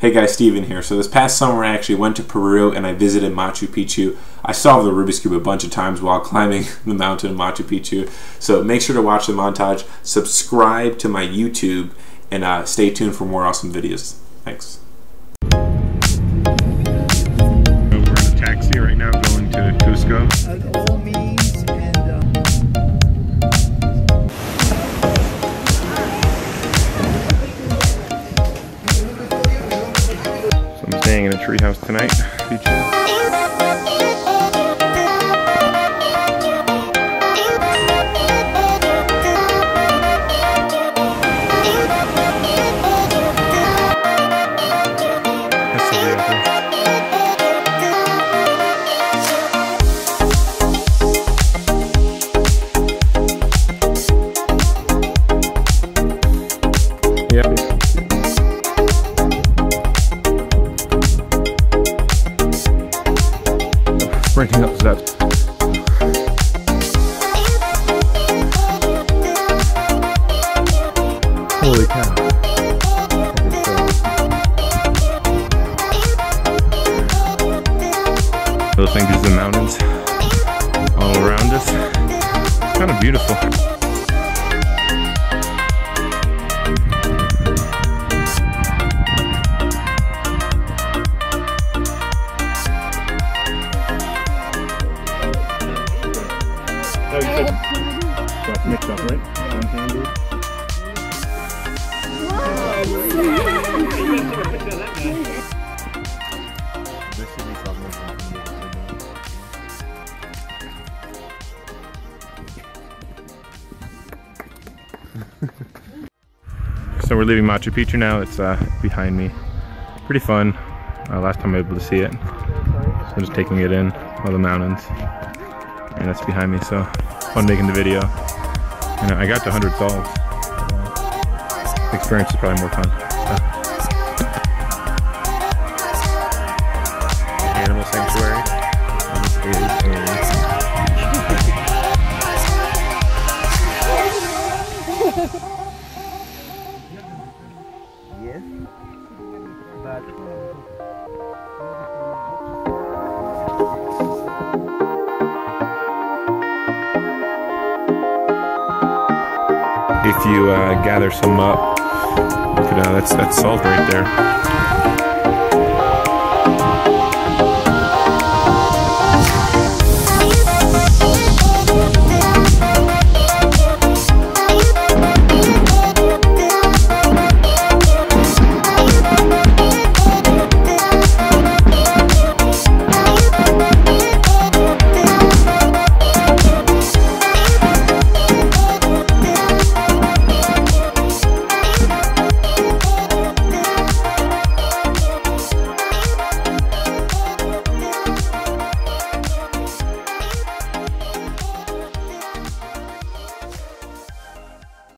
Hey guys, Steven here. So this past summer I actually went to Peru and I visited Machu Picchu. I solved the Rubik's Cube a bunch of times while climbing the mountain of Machu Picchu. So make sure to watch the montage, subscribe to my YouTube, and stay tuned for more awesome videos. Thanks. We're in a taxi right now going to Cusco. All means and I'm staying in a treehouse tonight. Sprinting up steps. Holy cow. Those things, these are the mountains all around us. It's kind of beautiful. Oh, you said mixed up, right? One-handed. So we're leaving Machu Picchu now. It's behind me. Pretty fun. Last time I was able to see it. So I'm just taking it in, all the mountains. And that's behind me, so fun making the video. And I got to 100 solves. The experience is probably more fun. Animal sanctuary. This is yes, but if you gather some up, that's salt right there.